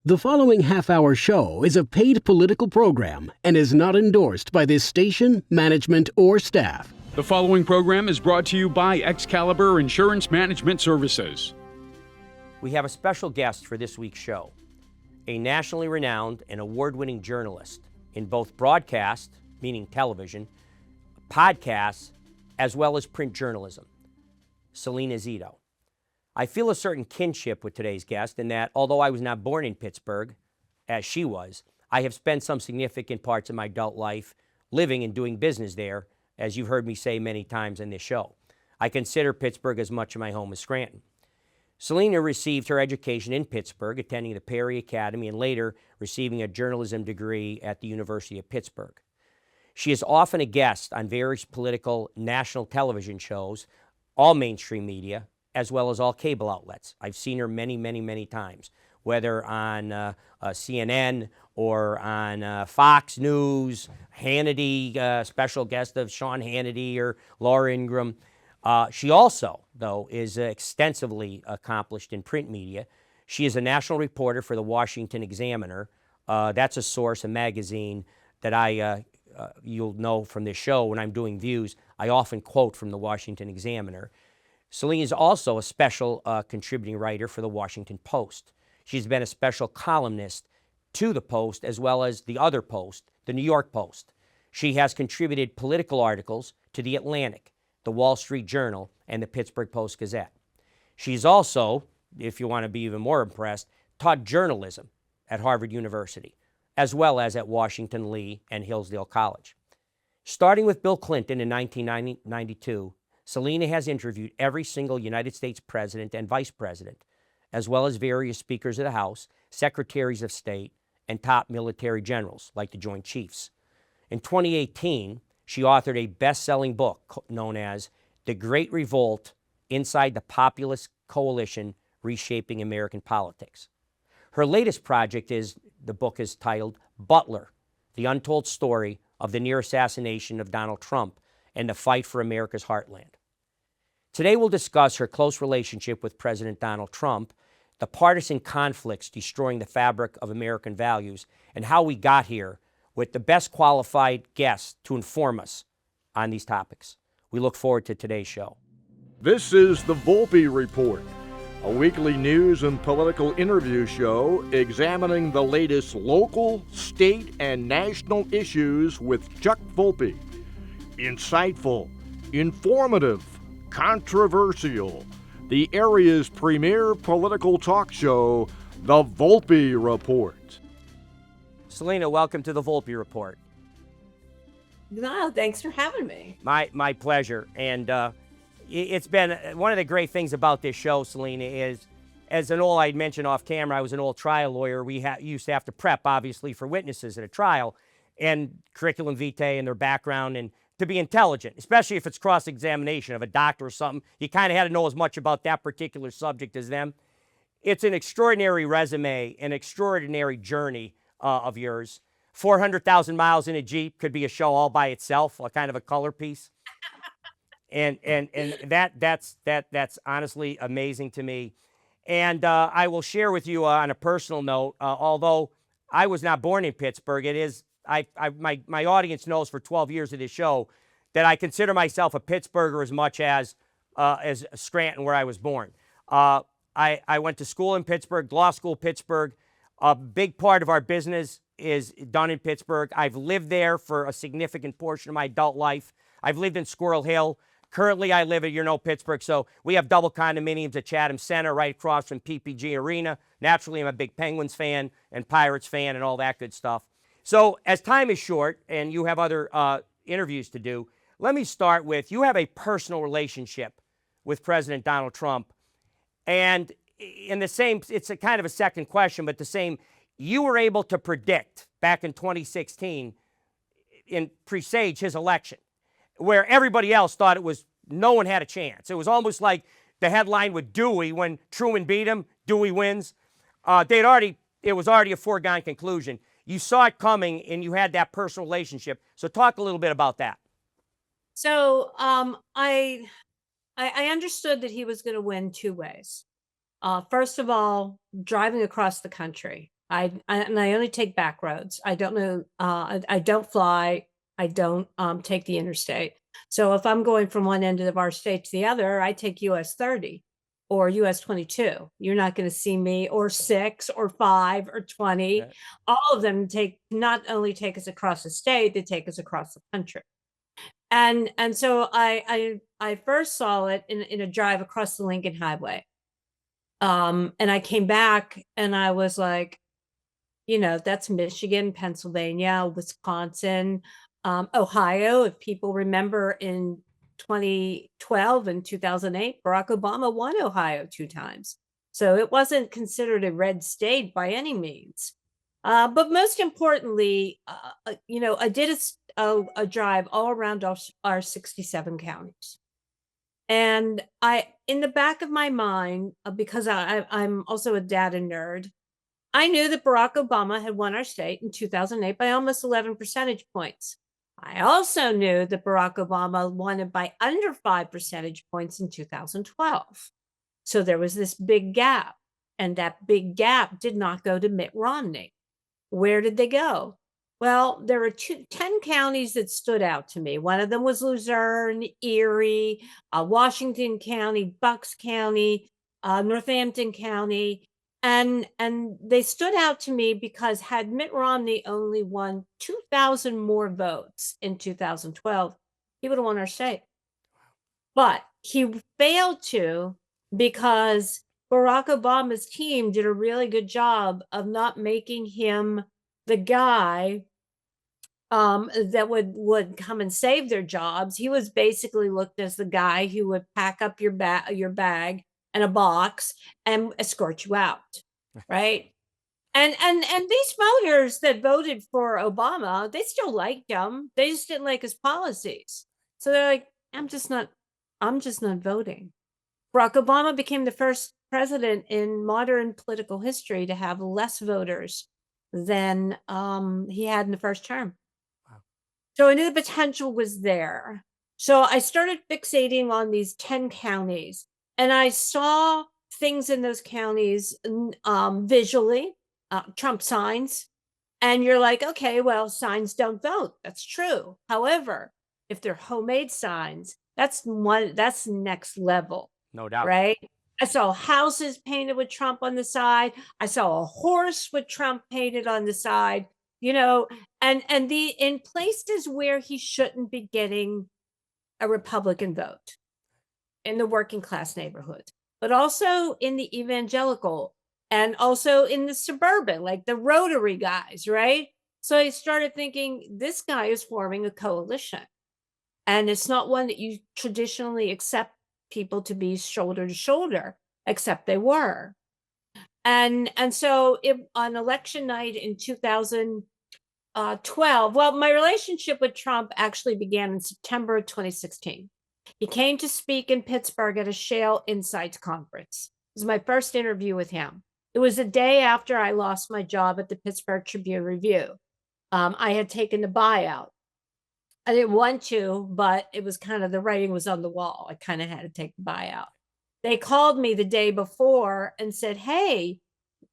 The following half-hour show is a paid political program and is not endorsed by this station, management, or staff. The following program is brought to you by Excalibur Insurance Management Services. We have a special guest for this week's show, a nationally renowned and award-winning journalist in both broadcast, meaning television, podcasts, as well as print journalism, Salena Zito. I feel a certain kinship with today's guest in that, although I was not born in Pittsburgh, as she was, I have spent some significant parts of my adult life living and doing business there, as you've heard me say many times in this show. I consider Pittsburgh as much of my home as Scranton. Salena received her education in Pittsburgh, attending the Perry Academy and later receiving a journalism degree at the University of Pittsburgh. She is often a guest on various political national television shows, all mainstream media, as well as all cable outlets. I've seen her many times, whether on CNN or on Fox News, Hannity, special guest of Sean Hannity or Laura Ingraham. She also, though, is extensively accomplished in print media. She is a national reporter for the Washington Examiner. That's a source, a magazine that you'll know from this show when I'm doing views. I often quote from the Washington Examiner. Salena is also a special contributing writer for the Washington Post. She's been a special columnist to the Post as well as the other Post, the New York Post. She has contributed political articles to the Atlantic, the Wall Street Journal, and the Pittsburgh Post-Gazette. She's also, if you want to be even more impressed, taught journalism at Harvard University, as well as at Washington, Lee, and Hillsdale College. Starting with Bill Clinton in 1992, Salena has interviewed every single United States president and vice president, as well as various speakers of the House, secretaries of state, and top military generals like the Joint Chiefs. In 2018, she authored a best-selling book known as The Great Revolt Inside the Populist Coalition Reshaping American Politics. Her latest project the book is titled Butler, The Untold Story of the Near Assassination of Donald Trump and the Fight for America's Heartland. Today we'll discuss her close relationship with President Donald Trump, the partisan conflicts destroying the fabric of American values, and how we got here with the best qualified guests to inform us on these topics. We look forward to today's show. This is the Volpe Report, a weekly news and political interview show examining the latest local, state, and national issues with Chuck Volpe. Insightful, informative, controversial. The area's premier political talk show, the Volpe Report. Salena, welcome to the Volpe Report. No, thanks for having me. My pleasure. And it's been one of the great things about this show, Salena, is as I'd mentioned off camera, I was an old trial lawyer. We used to have to prep, obviously, for witnesses at a trial and curriculum vitae and their background and to be intelligent, especially if it's cross-examination of a doctor or something. You kind of had to know as much about that particular subject as them. It's an extraordinary resume, an extraordinary journey of yours. 400,000 miles in a Jeep could be a show all by itself, a kind of a color piece. And that's honestly amazing to me. And I will share with you on a personal note, although I was not born in Pittsburgh, it is my audience knows for 12 years of this show that I consider myself a Pittsburgher as much as Scranton, where I was born. I went to school in Pittsburgh, law school Pittsburgh. A big part of our business is done in Pittsburgh. I've lived there for a significant portion of my adult life. I've lived in Squirrel Hill. Currently, I live at, Pittsburgh, so we have double condominiums at Chatham Center right across from PPG Arena. Naturally, I'm a big Penguins fan and Pirates fan and all that good stuff. So as time is short and you have other interviews to do, let me start with, you have a personal relationship with President Donald Trump. And in the same, it's a kind of a second question, but the same, you were able to predict back in 2016 and presage his election, where everybody else thought no one had a chance. It was almost like the headline with Dewey when Truman beat him, Dewey wins. It was already a foregone conclusion. You saw it coming and you had that personal relationship. So talk a little bit about that. So I understood that he was going to win two ways. First of all, driving across the country. And I only take back roads. I don't know. I don't fly. I don't take the interstate. So if I'm going from one end of our state to the other, I take US 30 or US 22. You're not going to see me, or 6 or 5 or 20. Okay. All of them not only take us across the state, they take us across the country. And so I first saw it in a drive across the Lincoln Highway. And I came back and I was like, that's Michigan, Pennsylvania, Wisconsin, Ohio. If people remember, in 2012 and 2008, Barack Obama won Ohio 2 times. So it wasn't considered a red state by any means. But most importantly, I did a drive all around our 67 counties. And in the back of my mind, because I'm also a data nerd, I knew that Barack Obama had won our state in 2008 by almost 11 percentage points. I also knew that Barack Obama won it by under 5 percentage points in 2012. So there was this big gap, and that big gap did not go to Mitt Romney. Where did they go? Well, there were 10 counties that stood out to me. One of them was Luzerne, Erie, Washington County, Bucks County, Northampton County. And they stood out to me because had Mitt Romney only won 2,000 more votes in 2012, he would have won our state. But he failed to, because Barack Obama's team did a really good job of not making him the guy that would come and save their jobs. He was basically looked as the guy who would pack up your bag and a box and escort you out, right? And these voters that voted for Obama, they still liked him. They just didn't like his policies. So they're like, I'm just not voting. Barack Obama became the first president in modern political history to have less voters than he had in the first term. Wow. So I knew the potential was there. So I started fixating on these 10 counties, and I saw things in those counties visually, Trump signs. And you're like, okay, well, signs don't vote. That's true. However, if they're homemade signs, that's next level. No doubt. Right? I saw houses painted with Trump on the side. I saw a horse with Trump painted on the side, and in places where he shouldn't be getting a Republican vote, in the working class neighborhood, but also in the evangelical, and also in the suburban, like the Rotary guys, right? So I started thinking, this guy is forming a coalition, and it's not one that you traditionally accept people to be shoulder to shoulder, except they were. And so on election night in 2012, well, my relationship with Trump actually began in September of 2016. He came to speak in Pittsburgh at a Shale Insights conference. It was my first interview with him. It was a day after I lost my job at the Pittsburgh Tribune-Review. I had taken the buyout. I didn't want to, but it was kind of, the writing was on the wall. I kind of had to take the buyout. They called me the day before and said, hey,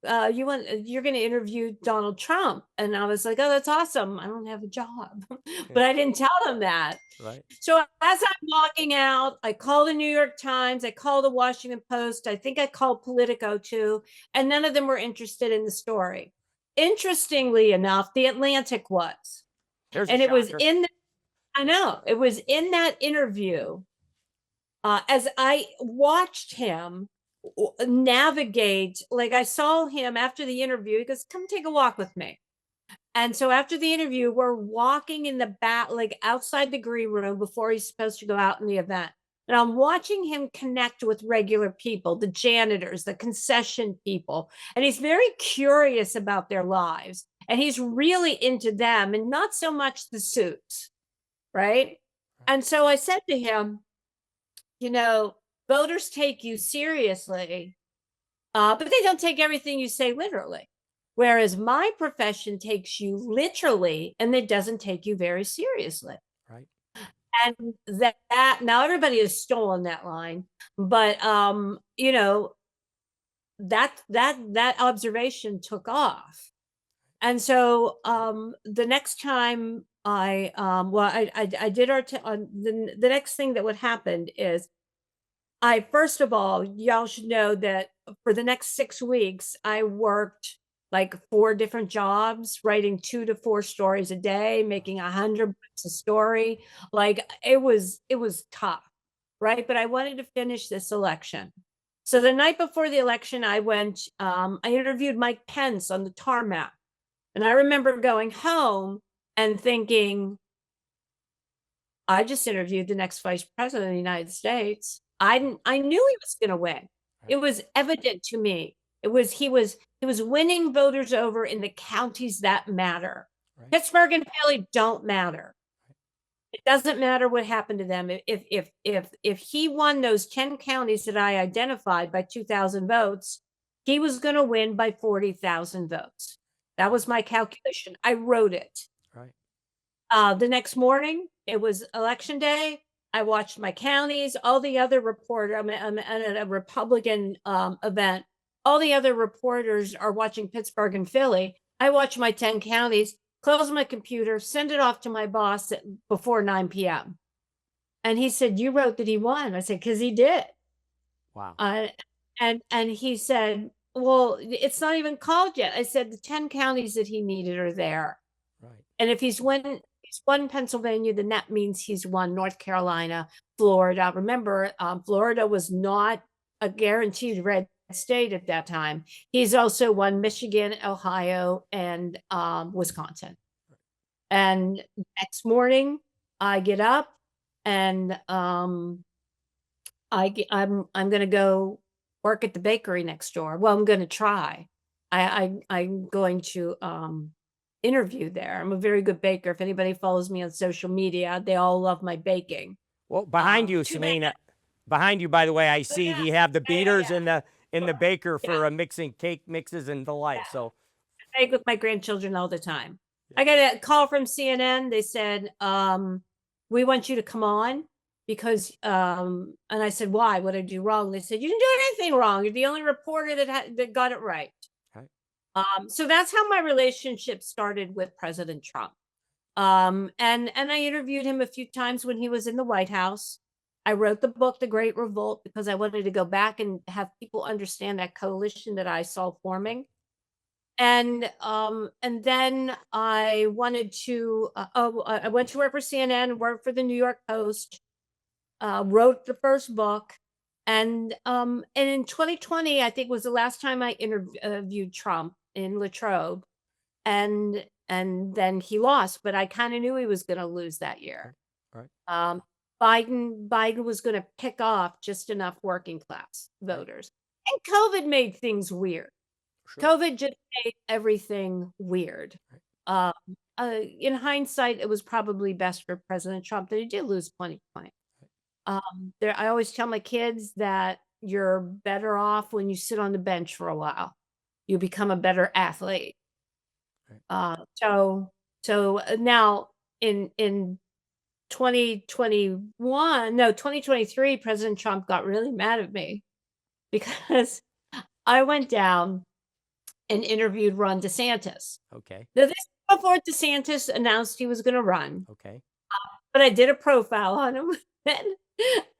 you're going to interview Donald Trump. And I was like, oh, that's awesome. I don't have a job. But I didn't tell them that. Right. So as I'm walking out, I called the New York Times. I called the Washington Post. I think I called Politico too. And none of them were interested in the story. Interestingly enough, The Atlantic was. And it was in I know, it was in that interview, as I watched him navigate, like I saw him after the interview, he goes, come take a walk with me. And so after the interview, we're walking in the back, like outside the green room before he's supposed to go out in the event. And I'm watching him connect with regular people, the janitors, the concession people. And he's very curious about their lives. And he's really into them and not so much the suits. Right. And so I said to him, voters take you seriously, but they don't take everything you say literally. Whereas my profession takes you literally, and it doesn't take you very seriously. Right. And that now everybody has stolen that line, but that observation took off. And so the next time I did the next thing that would happen is first of all, y'all should know that for the next 6 weeks, I worked like 4 different jobs, writing 2 to 4 stories a day, making 100 bucks a story. Like it was tough, right? But I wanted to finish this election. So the night before the election, I interviewed Mike Pence on the tarmac. And I remember going home and thinking, I just interviewed the next vice president of the United States. I knew he was going to win. It was evident to me. He was winning voters over in the counties that matter. Right. Pittsburgh and Philly don't matter. It doesn't matter what happened to them. If he won those 10 counties that I identified by 2,000 votes, he was going to win by 40,000 votes. That was my calculation. I wrote it. Right. The next morning, it was election day. I watched my counties. All the other reporters, I'm at a Republican event. All the other reporters are watching Pittsburgh and Philly. I watch my 10 counties, close my computer, send it off to my boss before 9 p.m. And he said, "You wrote that he won." I said, "Because he did." Wow. And he said, "Well, it's not even called yet." I said, "The 10 counties that he needed are there." Right. And if he's won Pennsylvania, then that means he's won North Carolina, Florida. Remember, Florida was not a guaranteed red state at that time. He's also won Michigan, Ohio, and Wisconsin. And next morning, I get up and I'm going to go work at the bakery next door. Well, I'm going to try. I'm going to interview there. I'm a very good baker. If anybody follows me on social media, they all love my baking. Well, behind you, Salena, behind you, by the way, I see you have the beaters in the baker for mixing cake mixes and the like. Yeah. So I bake with my grandchildren all the time. I got a call from CNN. They said, "We want you to come on." Because, and I said, "Why? What did I do wrong?" They said, "You didn't do anything wrong. You're the only reporter that got it right." Okay. So that's how my relationship started with President Trump. And I interviewed him a few times when he was in the White House. I wrote the book, The Great Revolt, because I wanted to go back and have people understand that coalition that I saw forming. And then I wanted to, I went to work for CNN, worked for the New York Post. Wrote the first book, and in 2020, I think was the last time I interviewed Trump in Latrobe, and then he lost, but I kind of knew he was going to lose that year. Right. Biden was going to pick off just enough working class voters, and COVID made things weird. Sure. COVID just made everything weird. Right. In hindsight, it was probably best for President Trump that he did lose 2020. I always tell my kids that you're better off when you sit on the bench for a while. You become a better athlete. Right. So now in 2023, President Trump got really mad at me because I went down and interviewed Ron DeSantis. Okay. Now, this is before DeSantis announced he was going to run. Okay. But I did a profile on him.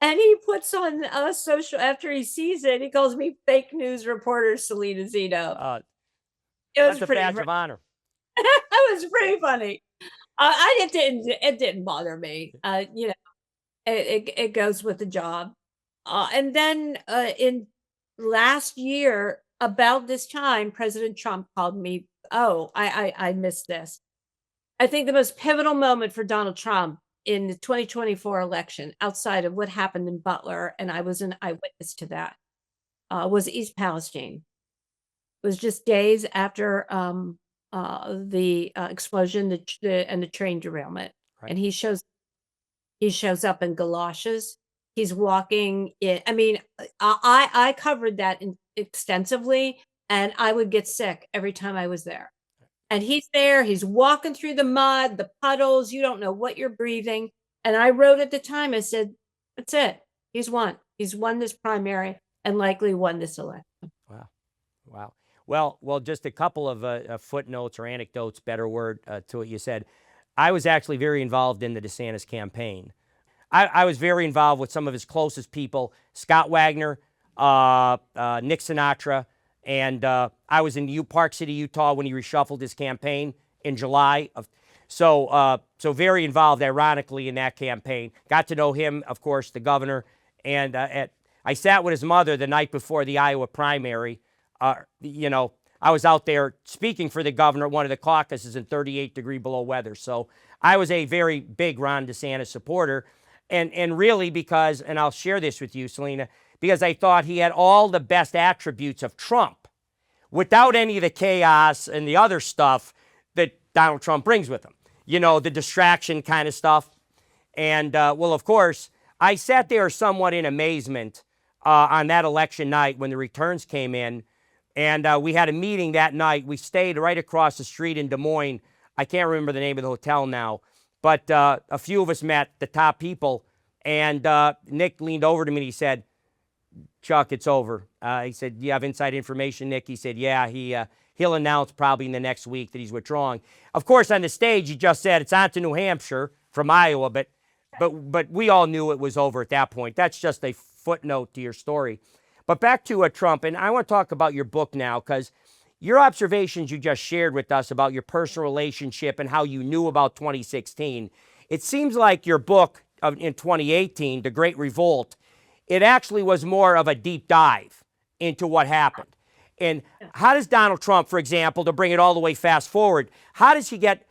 And he puts on social, after he sees it, he calls me fake news reporter Salena Zito. It was a badge of honor. It was pretty funny. It didn't bother me. It goes with the job. And then in last year, about this time, President Trump called me. Oh, I missed this. I think the most pivotal moment for Donald Trump in the 2024 election, outside of what happened in Butler, and I was an eyewitness to that, was East Palestine. It was just days after the explosion and the train derailment. Right. And he shows up in galoshes. He's walking in. I mean, I covered that extensively, and I would get sick every time I was there. And he's there, he's walking through the mud, the puddles, you don't know what you're breathing. And I wrote at the time, I said, "That's it. He's won. He's won this primary and likely won this election." Wow. Wow. Well, just a couple of footnotes or anecdotes, better word, to what you said. I was actually very involved in the DeSantis campaign. I was very involved with some of his closest people, Scott Wagner, Nick Sinatra, and I was in Park City, Utah when he reshuffled his campaign in July. So very involved, ironically, in that campaign. Got to know him, of course, the governor, and I sat with his mother the night before the Iowa primary. I was out there speaking for the governor at one of the caucuses in 38-degree below weather. So I was a very big Ron DeSantis supporter. And really because, and I'll share this with you, Salena, because I thought he had all the best attributes of Trump without any of the chaos and the other stuff that Donald Trump brings with him. The distraction kind of stuff. And, of course, I sat there somewhat in amazement on that election night when the returns came in. And we had a meeting that night. We stayed right across the street in Des Moines. I can't remember the name of the hotel now. But a few of us met, the top people. And Nick leaned over to me and he said, Chuck, it's over. He said, do you have inside information, Nick? He said, yeah, he'll announce probably in the next week that he's withdrawing. Of course, on the stage, he just said it's on to New Hampshire from Iowa. But we all knew it was over at that point. That's just a footnote to your story. But back to Trump, and I want to talk about your book now, because your observations you just shared with us about your personal relationship and how you knew about 2016, it seems like your book in 2018, The Great Revolt, it actually was more of a deep dive into what happened. And how does Donald Trump, for example, to bring it all the way fast forward, how does he get,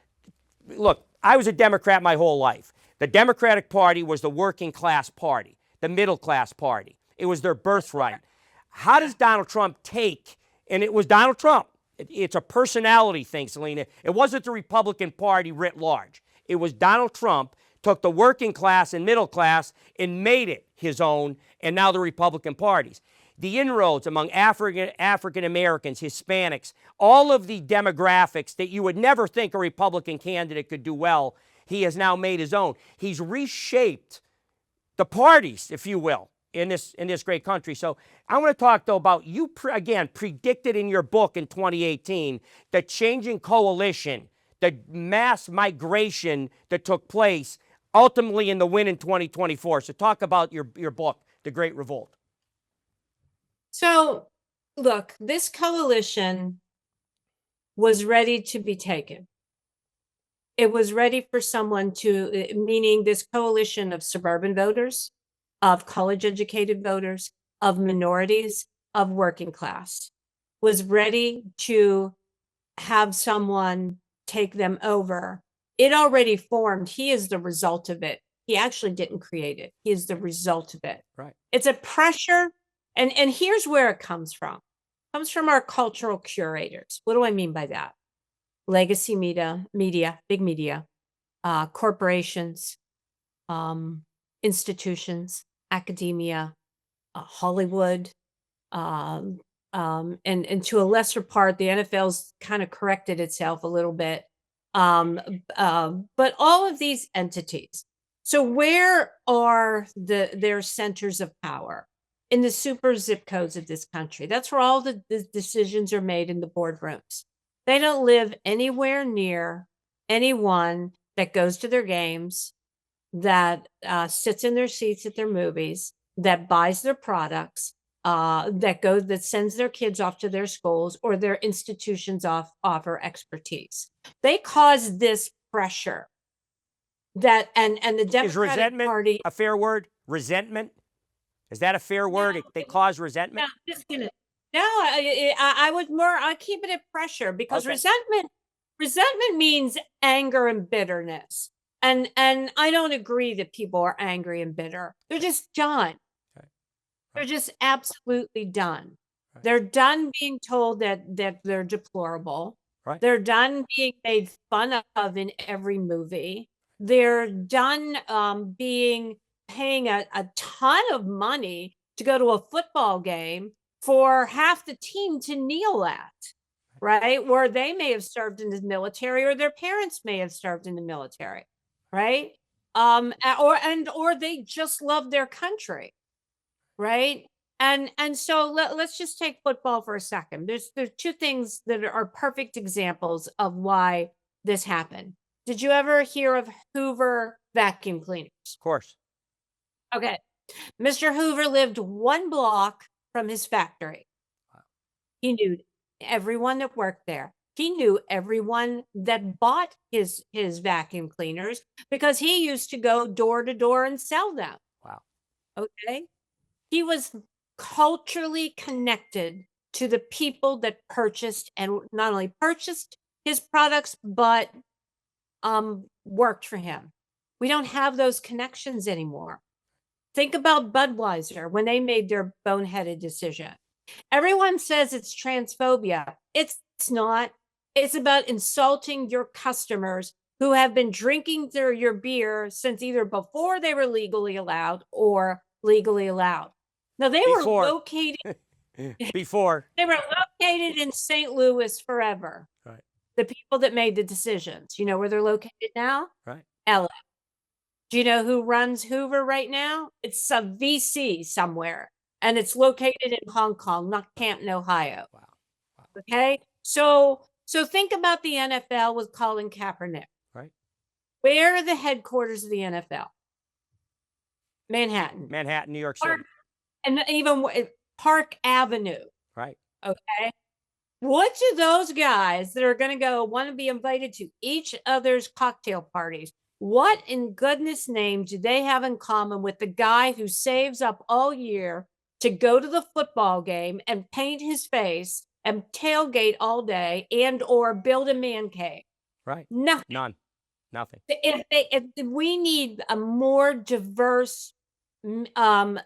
look, I was a Democrat my whole life. The Democratic Party was the working class party, the middle class party. It was their birthright. How does Donald Trump take, and it was Donald Trump. It's a personality thing, Salena. It wasn't the Republican Party writ large. It was Donald Trump took the working class and middle class and made it his own, and now the Republican parties. The inroads among African Americans, Hispanics, all of the demographics that you would never think a Republican candidate could do well, he has now made his own. He's reshaped the parties, if you will, in this great country. So I want to talk, though, about you, again, predicted in your book in 2018, the changing coalition, the mass migration that took place ultimately in the win in 2024. So talk about your book, The Great Revolt. So, look, this coalition was ready to be taken. It was ready for someone to, meaning this coalition of suburban voters, of college-educated voters, of minorities, of working class, was ready to have someone take them over. It already formed. He is the result of it. He actually didn't create it. He is the result of it. Right. It's a pressure, and here's where it comes from. It comes from our cultural curators. What do I mean by that? Legacy media, big media, corporations, institutions, academia, Hollywood, and to a lesser part, the NFL's kind of corrected itself a little bit. But all of these entities. So where are their centers of power? In the super zip codes of this country. That's where all the decisions are made in the boardrooms. They don't live anywhere near anyone that goes to their games, that sits in their seats at their movies, that buys their products, that sends their kids off to their schools, or their institutions offer expertise. They cause this pressure that and the Democratic Is resentment Party a fair word? Resentment? Is that a fair word? No, They cause resentment? no, just gonna no, I keep it at pressure, because Okay. resentment means anger and bitterness. And I don't agree that people are angry and bitter. They're just done. Okay. They're just absolutely done. Right. They're done being told that they're deplorable. Right. They're done being made fun of in every movie. They're done paying a ton of money to go to a football game for half the team to kneel at, right? Where they may have served in the military, or their parents may have served in the military, right? Or they just love their country, right? And so let's just take football for a second. There's two things that are perfect examples of why this happened. Did you ever hear of Hoover vacuum cleaners? Of course. Okay. Mr. Hoover lived one block from his factory. He knew everyone that worked there. He knew everyone that bought his vacuum cleaners because he used to go door to door and sell them. Wow. Okay. He was culturally connected to the people that purchased, and not only purchased his products, but worked for him. We don't have those connections anymore. Think about Budweiser when they made their boneheaded decision. Everyone says it's transphobia. It's not. It's about insulting your customers who have been drinking your beer since either before they were legally allowed or legally allowed. Now, they were located before. They were located in St. Louis forever. Right. The people that made the decisions. You know where they're located now? Right. LA. Do you know who runs Hoover right now? It's a VC somewhere, and it's located in Hong Kong, not Canton, Ohio. Wow. Okay? So think about the NFL with Colin Kaepernick. Right. Where are the headquarters of the NFL? Manhattan, New York City. And even Park Avenue. Right. Okay. Which of those guys that are going to want to be invited to each other's cocktail parties, what in goodness name do they have in common with the guy who saves up all year to go to the football game and paint his face and tailgate all day and or build a man cave? Right. Nothing. None. Nothing. If we need a more diverse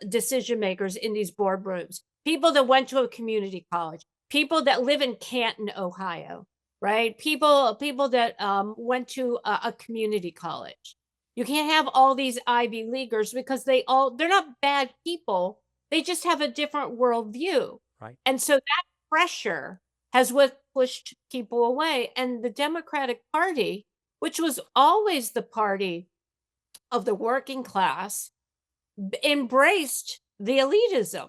decision makers in these boardrooms, people that went to a community college, people that live in Canton, Ohio, right? People that went to a community college. You can't have all these Ivy Leaguers because they're not bad people. They just have a different worldview. Right. And so that pressure has what pushed people away. And the Democratic Party, which was always the party of the working class, embraced the elitism.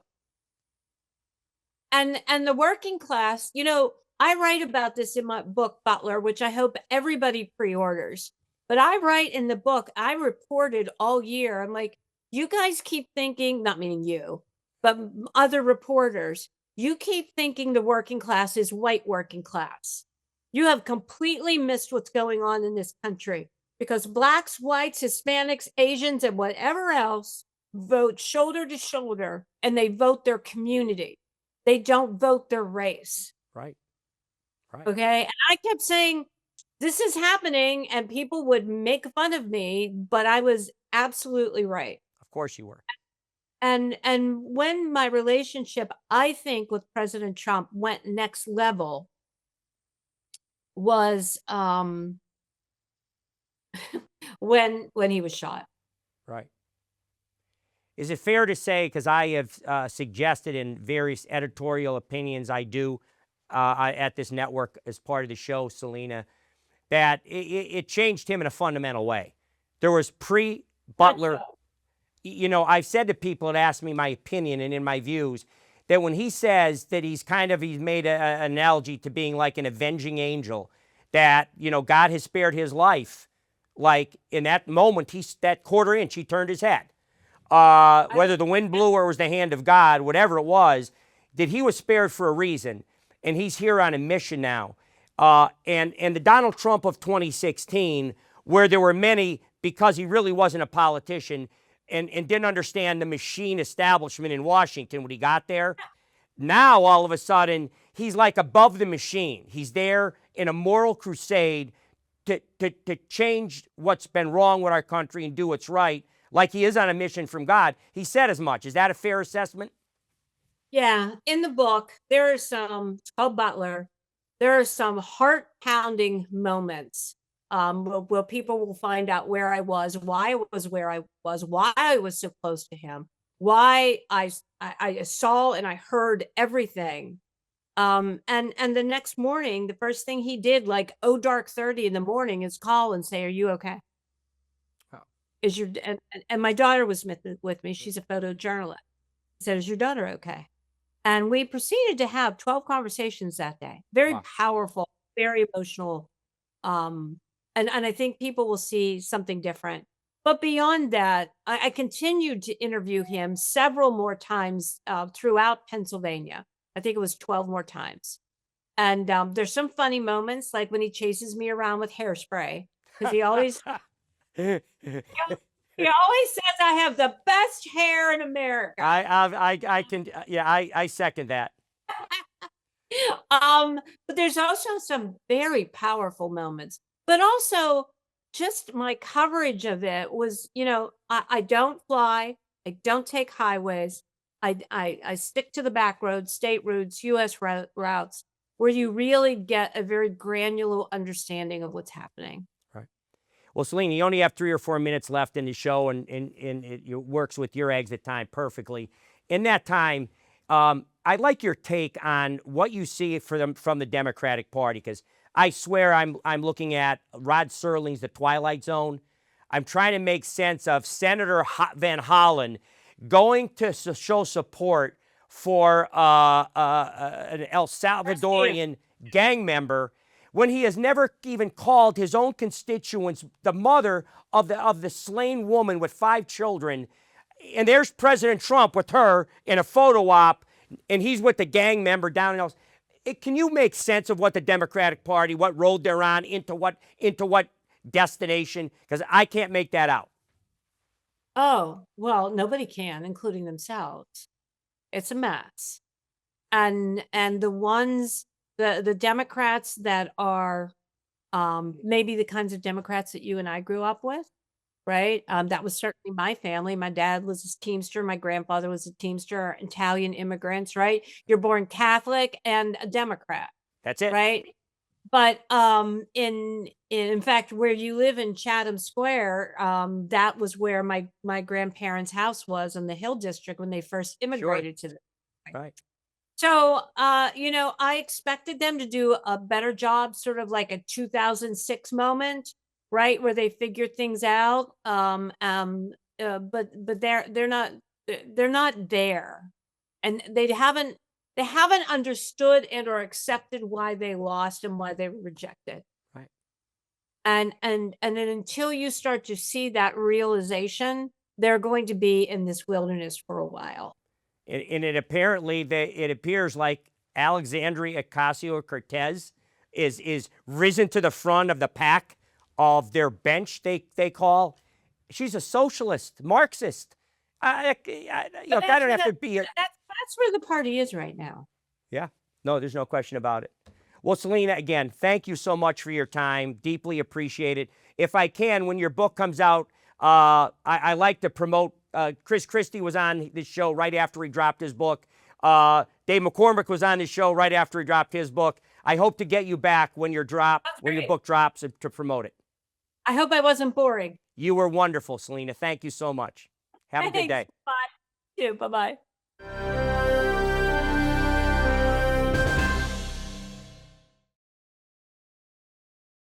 And the working class, I write about this in my book, Butler, which I hope everybody pre-orders. But I write in the book, I reported all year. I'm like, you guys keep thinking, not meaning you, but other reporters, you keep thinking the working class is white working class. You have completely missed what's going on in this country because blacks, whites, Hispanics, Asians, and whatever else vote shoulder to shoulder, and they vote their community. They don't vote their race. Right. Right. Okay. And I kept saying, this is happening, and people would make fun of me, but I was absolutely right. Of course you were. And when my relationship, I think, with President Trump went next level was when he was shot. Right. Is it fair to say, because I have suggested in various editorial opinions I do at this network as part of the show, Salena, that it changed him in a fundamental way. There was pre-Butler, I've said to people that ask me my opinion and in my views, that when he says that he's made an analogy to being like an avenging angel, that, God has spared his life. Like in that moment, that quarter inch, he turned his head. Whether the wind blew or it was the hand of God, whatever it was, that he was spared for a reason. And he's here on a mission now. And the Donald Trump of 2016, where there were many, because he really wasn't a politician and didn't understand the machine establishment in Washington when he got there. Now, all of a sudden, he's like above the machine. He's there in a moral crusade to change what's been wrong with our country and do what's right, like he is on a mission from God. He said as much. Is that a fair assessment? Yeah. In the book, there are it's called Butler. There are some heart-pounding moments where people will find out where I was, why I was where I was, why I was so close to him, why I saw and I heard everything. And the next morning, the first thing he did, like dark 30 in the morning, is call and say, "Are you okay? Oh. And my daughter was with me. She's a photojournalist. He said, "Is your daughter okay?" And we proceeded to have 12 conversations that day. Very Wow. powerful, very emotional. And I think people will see something different. But beyond that, I continued to interview him several more times throughout Pennsylvania. I think it was 12 more times. And there's some funny moments, like when he chases me around with hairspray, because he always says I have the best hair in America. I second that. But there's also some very powerful moments. But also, just my coverage of it was, I don't fly, I don't take highways, I stick to the back roads, state routes, U.S. routes, where you really get a very granular understanding of what's happening. Right. Well, Salena, you only have 3 or 4 minutes left in the show, and it works with your exit time perfectly. In that time, I'd like your take on what you see from the Democratic Party, because I swear I'm looking at Rod Serling's The Twilight Zone. I'm trying to make sense of Senator Van Hollen going to show support for an El Salvadorian gang member when he has never even called his own constituents the mother of the slain woman with 5 children. And there's President Trump with her in a photo op, and he's with the gang member down in El. Can you make sense of what the Democratic Party, what road they're on, into what destination? Because I can't make that out. Oh, well, nobody can, including themselves. It's a mess. And the Democrats that are maybe the kinds of Democrats that you and I grew up with, right? That was certainly my family. My dad was a Teamster. My grandfather was a Teamster, Italian immigrants, right? You're born Catholic and a Democrat. That's it. Right? But in fact, where you live in Chatham Square, that was where my grandparents' house was in the Hill District when they first immigrated to the. Right. So, I expected them to do a better job, sort of like a 2006 moment, right, where they figured things out. But they're not there, and they haven't understood and or accepted why they lost and why they were rejected. Right. And then until you start to see that realization, they're going to be in this wilderness for a while. And it appears like Alexandria Ocasio-Cortez is risen to the front of the pack of their bench. They call. She's a socialist, Marxist. That don't have to be. That's where the party is right now. Yeah. No, there's no question about it. Well, Salena, again, thank you so much for your time. Deeply appreciate it. If I can, when your book comes out, I like to promote. Chris Christie was on this show right after he dropped his book. Dave McCormick was on this show right after he dropped his book. I hope to get you back when your book drops to promote it. I hope I wasn't boring. You were wonderful, Salena. Thank you so much. Have a good day. Bye. You too. Bye-bye.